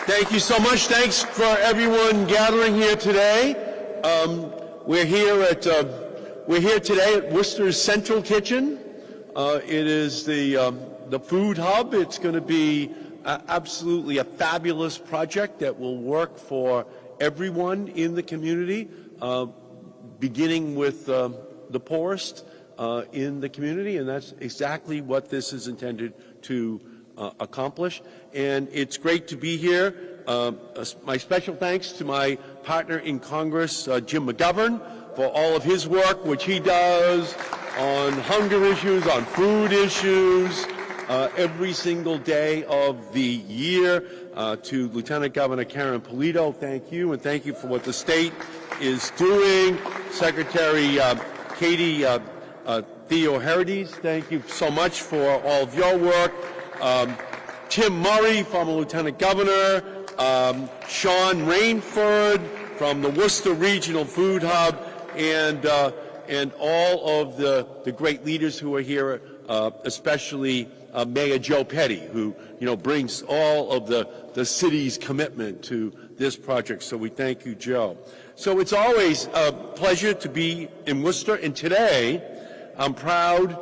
Thank you so much. Thanks for everyone gathering here today. We're here today at Worcester's Central Kitchen. It is the food hub. It's going to be absolutely a fabulous project that will work for everyone in the community, beginning with the poorest in the community, and that's exactly what this is intended to accomplish. And it's great to be here. My special thanks to my partner in Congress, Jim McGovern, for all of his work, which he does on hunger issues, on food issues, every single day of the year. To Lieutenant Governor Karen Polito, thank you, and thank you for what the state is doing. Secretary Katie Theo-Herides, thank you so much for all of your work. Tim Murray, former Lieutenant Governor, Sean Rainford from the Worcester Regional Food Hub, and all of the great leaders who are here, especially Mayor Joe Petty, who brings all of the city's commitment to this project. So we thank you, Joe. So it's always a pleasure to be in Worcester, and today I'm proud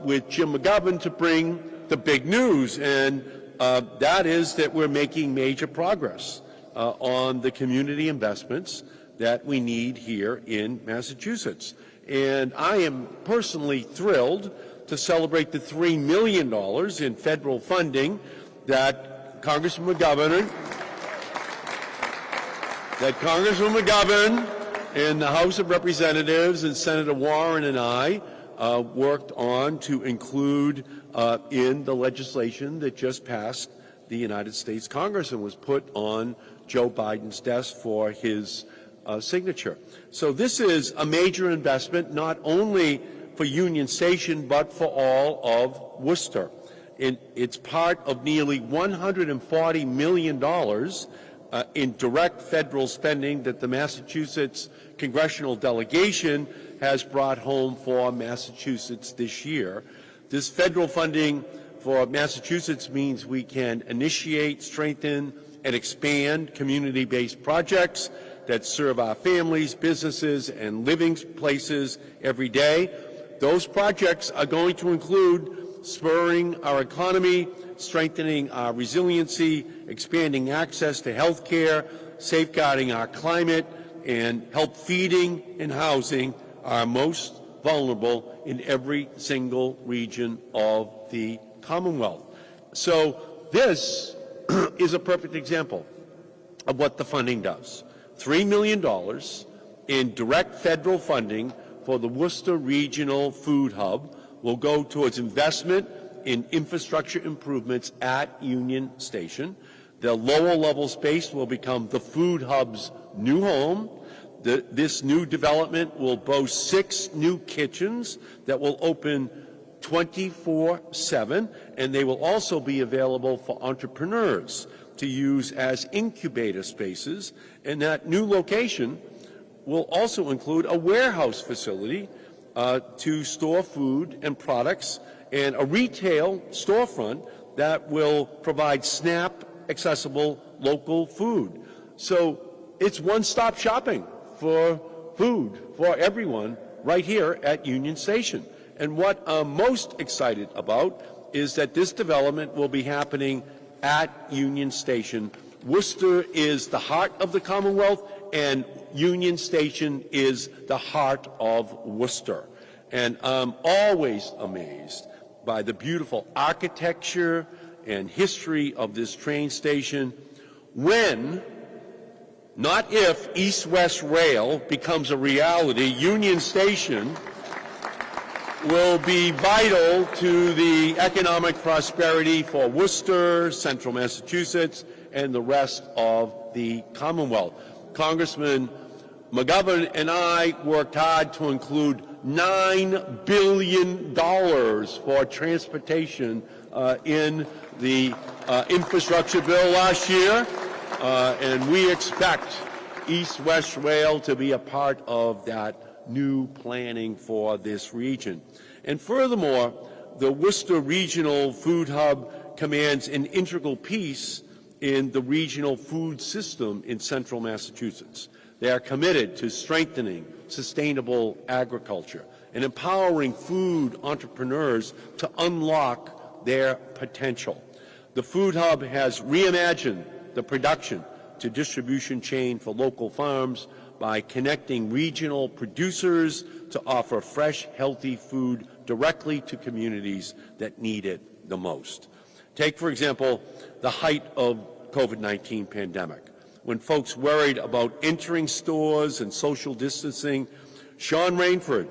with Jim McGovern to bring the big news, and that is that we're making major progress on the community investments that we need here in Massachusetts. And I am personally thrilled to celebrate the $3 million in federal funding that Congressman McGovern in the House of Representatives and Senator Warren and I worked on to include in the legislation that just passed the United States Congress and was put on Joe Biden's desk for his signature. So this is a major investment, not only for Union Station, but for all of Worcester. It's part of nearly $140 million in direct federal spending that the Massachusetts congressional delegation has brought home for Massachusetts this year. This federal funding for Massachusetts means we can initiate, strengthen, and expand community-based projects that serve our families, businesses, and living places every day. Those projects are going to include spurring our economy, strengthening our resiliency, expanding access to health care, safeguarding our climate, and help feeding and housing our most vulnerable in every single region of the Commonwealth. So this is a perfect example of what the funding does. $3 million in direct federal funding for the Worcester Regional Food Hub will go towards investment in infrastructure improvements at Union Station. The lower level space will become the Food Hub's new home. This new development will boast 6 new kitchens that will open 24/7, and they will also be available for entrepreneurs to use as incubator spaces. And that new location will also include a warehouse facility to store food and products, and a retail storefront that will provide SNAP accessible local food. So it's one-stop shopping for food for everyone right here at Union Station. And what I'm most excited about is that this development will be happening at Union Station. Worcester is the heart of the Commonwealth, and Union Station is the heart of Worcester. And I'm always amazed by the beautiful architecture and history of this train station. When, not if, East-West Rail becomes a reality, Union Station will be vital to the economic prosperity for Worcester, Central Massachusetts, and the rest of the Commonwealth. Congressman McGovern and I worked hard to include $9 billion for transportation in the infrastructure bill last year, and we expect East-West Rail to be a part of that new planning for this region. And furthermore, the Worcester Regional Food Hub commands an integral piece in the regional food system in central Massachusetts. They are committed to strengthening sustainable agriculture and empowering food entrepreneurs to unlock their potential. The Food Hub has reimagined the production to distribution chain for local farms by connecting regional producers to offer fresh, healthy food directly to communities that need it the most. Take, for example, the height of COVID-19 pandemic. When folks worried about entering stores and social distancing, Sean Rainford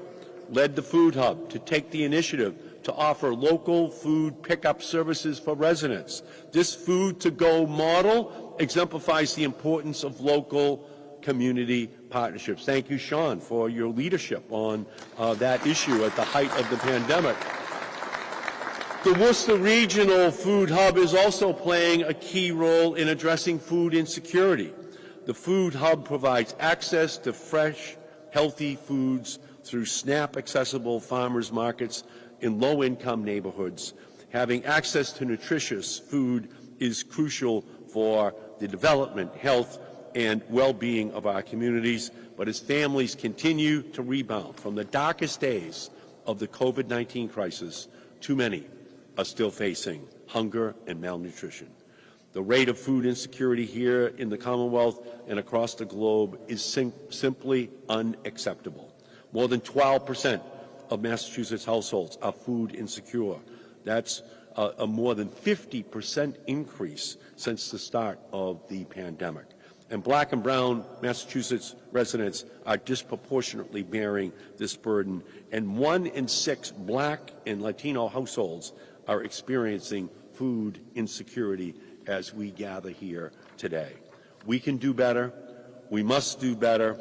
led the Food Hub to take the initiative to offer local food pickup services for residents. This food-to-go model exemplifies the importance of local community partnerships. Thank you, Sean, for your leadership on that issue at the height of the pandemic. The Worcester Regional Food Hub is also playing a key role in addressing food insecurity. The Food Hub provides access to fresh, healthy foods through SNAP-accessible farmers markets in low-income neighborhoods. Having access to nutritious food is crucial for the development, health, and well-being of our communities. But as families continue to rebound from the darkest days of the COVID-19 crisis, too many are still facing hunger and malnutrition. The rate of food insecurity here in the Commonwealth and across the globe is simply unacceptable. More than 12% of Massachusetts households are food insecure. That's a more than 50% increase since the start of the pandemic. And Black and brown Massachusetts residents are disproportionately bearing this burden, and 1 in 6 Black and Latino households are experiencing food insecurity as we gather here today. We can do better. We must do better.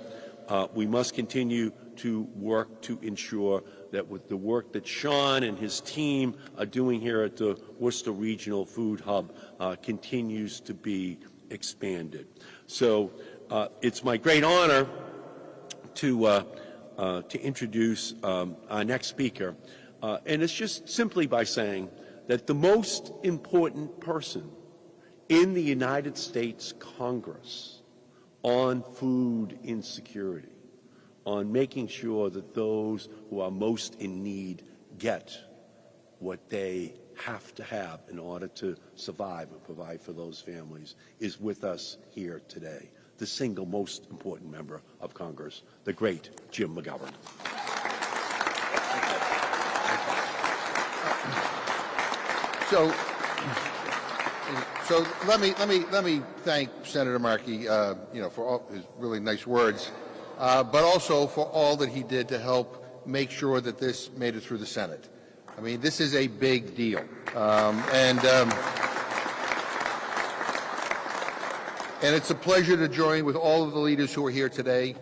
We must continue to work to ensure that with the work that Sean and his team are doing here at the Worcester Regional Food Hub continues to be expanded. So it's my great honor to introduce our next speaker. And it's just simply by saying that the most important person in the United States Congress on food insecurity, on making sure that those who are most in need get what they have to have in order to survive and provide for those families, is with us here today. The single most important member of Congress, the great Jim McGovern. So let me thank Senator Markey, for all his really nice words, but also for all that he did to help make sure that this made it through the Senate. I mean, this is a big deal, and it's a pleasure to join with all of the leaders who are here today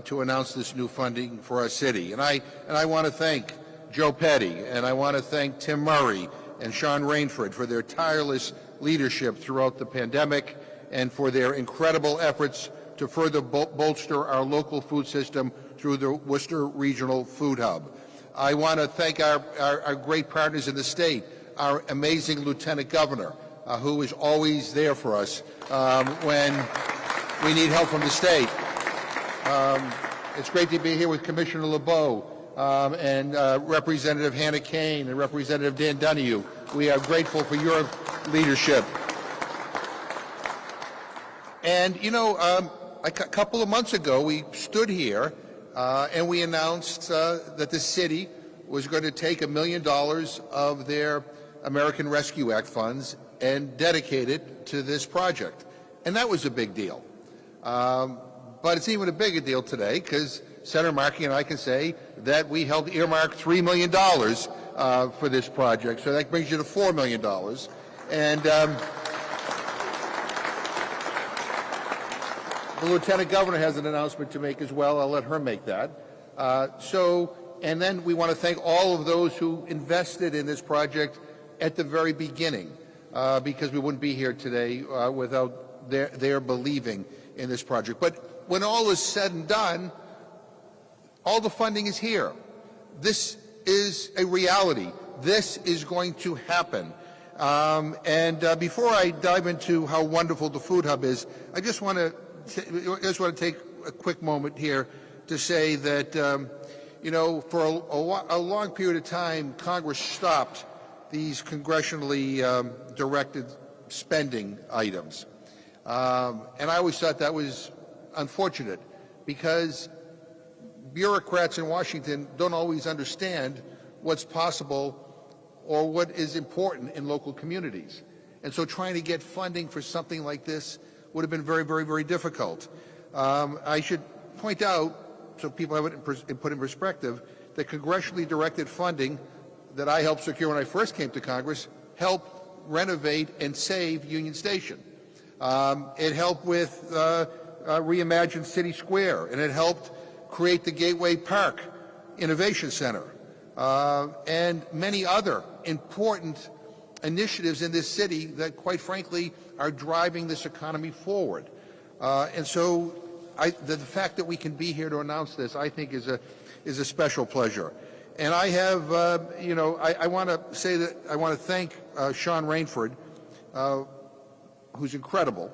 to announce this new funding for our city. And I want to thank Joe Petty, and I want to thank Tim Murray and Sean Rainford for their tireless leadership throughout the pandemic and for their incredible efforts to further bolster our local food system through the Worcester Regional Food Hub. I want to thank our great partners in the state, our amazing Lieutenant Governor, who is always there for us when we need help from the state. It's great to be here with Commissioner LeBeau and Representative Hannah Kane and Representative Dan Donahue. We are grateful for your leadership. And, a couple of months ago, we stood here and we announced that the city was going to take $1 million of their American Rescue Act funds and dedicate it to this project. And that was a big deal. But it's even a bigger deal today because Senator Markey and I can say that we helped earmark $3 million for this project. So that brings you to $4 million. And the Lieutenant Governor has an announcement to make as well. I'll let her make that. And then we want to thank all of those who invested in this project at the very beginning, because we wouldn't be here today without their believing in this project. But when all is said and done, all the funding is here. This is a reality. This is going to happen. Before I dive into how wonderful the Food Hub is, I just want to take a quick moment here to say that, for a long period of time, Congress stopped these congressionally directed spending items. And I always thought that was unfortunate because bureaucrats in Washington don't always understand what's possible or what is important in local communities. And so trying to get funding for something like this would have been very, very, very difficult. I should point out, so people have it put in perspective, that congressionally directed funding that I helped secure when I first came to Congress helped renovate and save Union Station. It helped with Reimagine City Square, and it helped create the Gateway Park Innovation Center, and many other important initiatives in this city that, quite frankly, are driving this economy forward. And so the fact that we can be here to announce this, I think, is a special pleasure. And I have, I want to say that I want to thank Sean Rainford, who's incredible,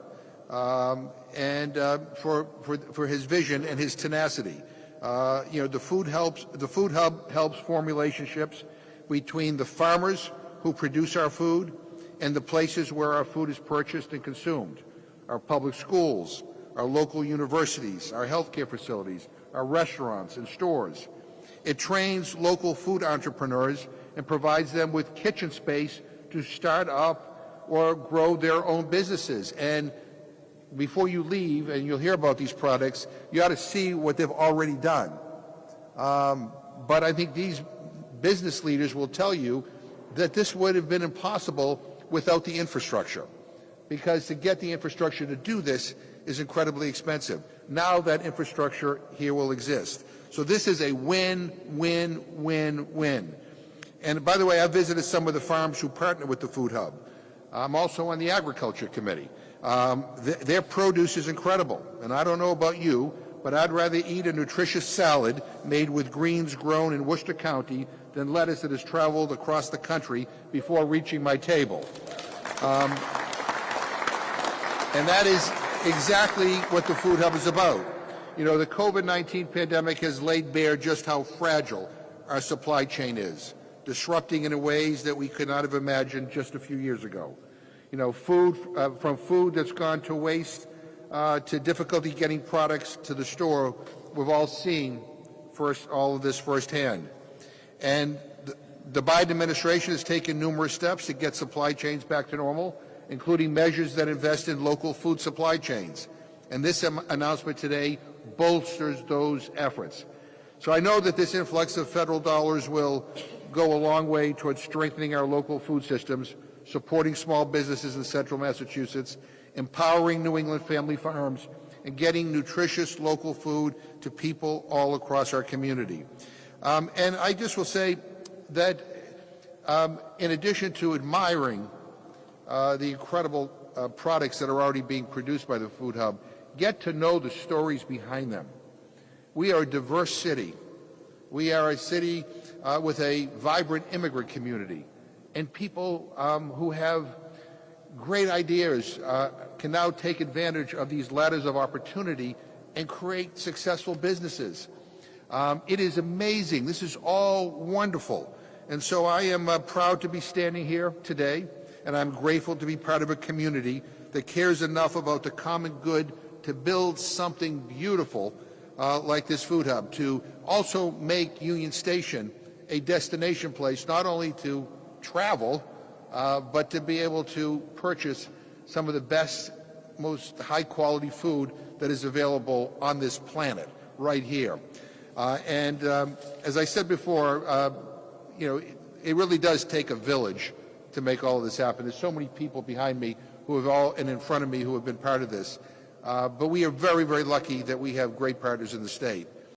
and for his vision and his tenacity. The Food Hub helps form relationships between the farmers who produce our food and the places where our food is purchased and consumed. Our public schools, our local universities, our healthcare facilities, our restaurants and stores. It trains local food entrepreneurs and provides them with kitchen space to start up or grow their own businesses. And before you leave, and you'll hear about these products, you ought to see what they've already done. But I think these business leaders will tell you that this would have been impossible without the infrastructure, because to get the infrastructure to do this is incredibly expensive. Now that infrastructure here will exist. So this is a win, win, win, win. And by the way, I visited some of the farms who partner with the Food Hub. I'm also on the Agriculture Committee. Their produce is incredible. And I don't know about you, but I'd rather eat a nutritious salad made with greens grown in Worcester County than lettuce that has traveled across the country before reaching my table. And that is exactly what the Food Hub is about. The COVID-19 pandemic has laid bare just how fragile our supply chain is, disrupting in ways that we could not have imagined just a few years ago. From food that's gone to waste to difficulty getting products to the store, we've all seen all of this firsthand. And the Biden administration has taken numerous steps to get supply chains back to normal, including measures that invest in local food supply chains. And this announcement today bolsters those efforts. So I know that this influx of federal dollars will go a long way towards strengthening our local food systems, supporting small businesses in central Massachusetts, empowering New England family farms, and getting nutritious local food to people all across our community. And I just will say that in addition to admiring the incredible products that are already being produced by the Food Hub, get to know the stories behind them. We are a diverse city. We are a city with a vibrant immigrant community, and people who have great ideas can now take advantage of these ladders of opportunity and create successful businesses. It is amazing. This is all wonderful. And so I am proud to be standing here today, and I'm grateful to be part of a community that cares enough about the common good to build something beautiful like this Food Hub, to also make Union Station a destination place, not only to travel, but to be able to purchase some of the best, most high-quality food that is available on this planet, right here. As I said before, it really does take a village to make all of this happen. There's so many people behind me and in front of me who have been part of this. But we are very, very lucky that we have great partners in the state.